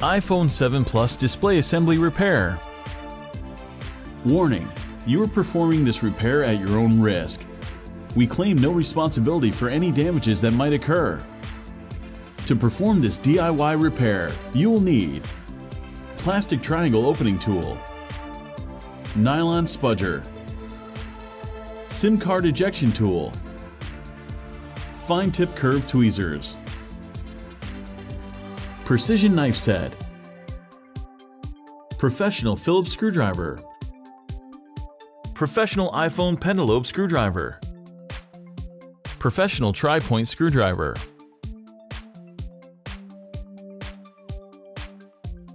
iPhone 7 Plus display assembly repair. Warning: you are performing this repair at your own risk. We claim no responsibility for any damages that might occur. To perform this DIY repair, you will need plastic triangle opening tool, nylon spudger, SIM card ejection tool, fine tip curved tweezers, precision knife set, professional Phillips screwdriver, Professional iPhone pentalobe screwdriver, professional tri-point screwdriver.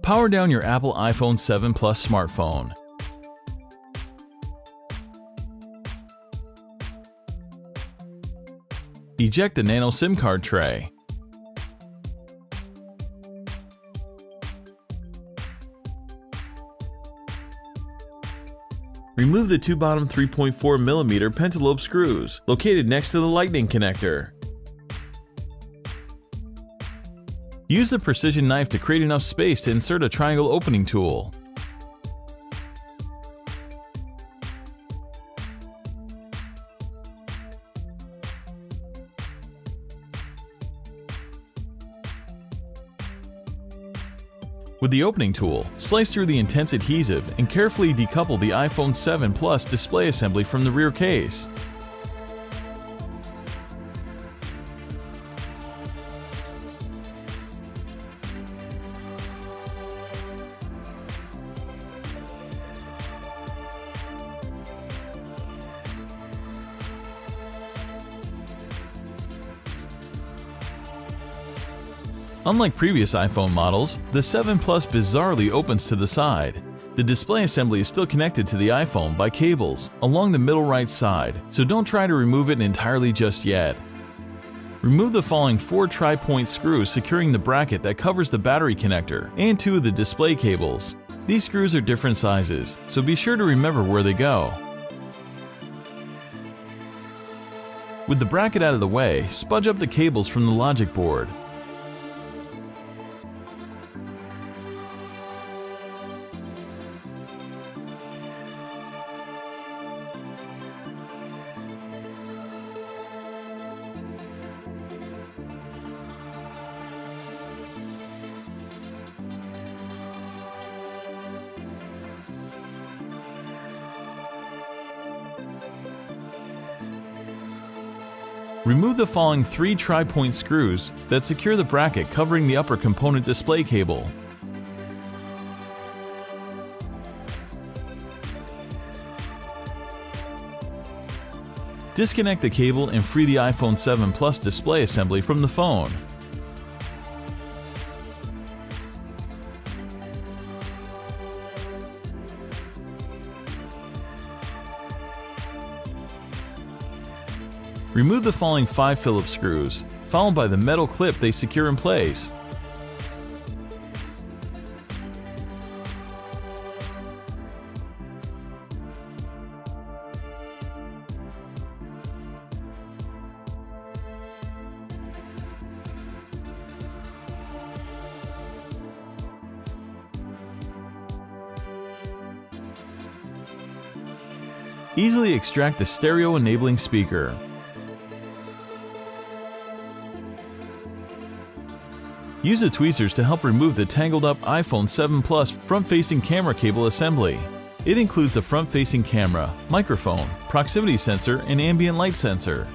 Power down your Apple iPhone 7 Plus smartphone. Eject the nano SIM card tray. Remove the two bottom 3.4mm pentalobe screws located next to the lightning connector. Use the precision knife to create enough space to insert a triangle opening tool. With the opening tool, slice through the intense adhesive and carefully decouple the iPhone 7 Plus display assembly from the rear case. Unlike previous iPhone models, the 7 Plus bizarrely opens to the side. The display assembly is still connected to the iPhone by cables along the middle right side, so don't try to remove it entirely just yet. Remove the following 4 tri-point screws securing the bracket that covers the battery connector and 2 of the display cables. These screws are different sizes, so be sure to remember where they go. With the bracket out of the way, spudge up the cables from the logic board. Remove the following 3 tri-point screws that secure the bracket covering the upper component display cable. Disconnect the cable and free the iPhone 7 Plus display assembly from the phone. Remove the following 5 Phillips screws, followed by the metal clip they secure in place. Easily extract the stereo enabling speaker. Use the tweezers to help remove the tangled up iPhone 7 Plus front-facing camera cable assembly. It includes the front-facing camera, microphone, proximity sensor, and ambient light sensor.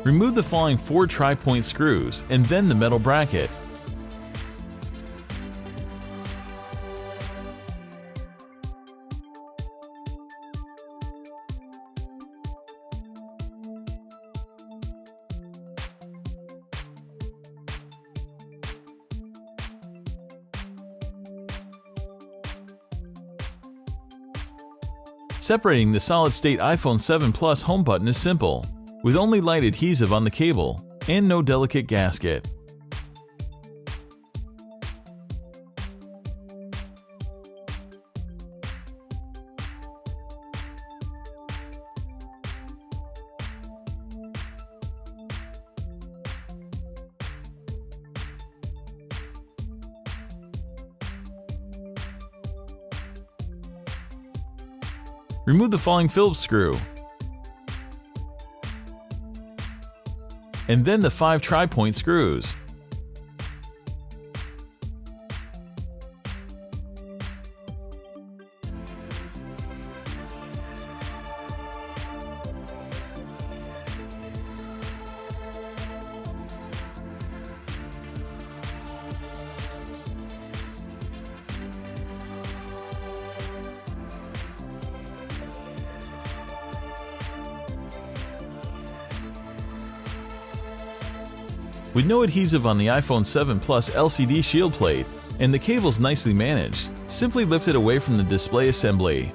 Remove the following 4 tri-point screws and bend the metal bracket. Separating the solid-state iPhone 7 Plus home button is simple, with only light adhesive on the cable and no delicate gasket. Remove the falling Phillips screw, and then the 5 tri-point screws. With no adhesive on the iPhone 7 Plus LCD shield plate and the cables nicely managed, simply lift it away from the display assembly.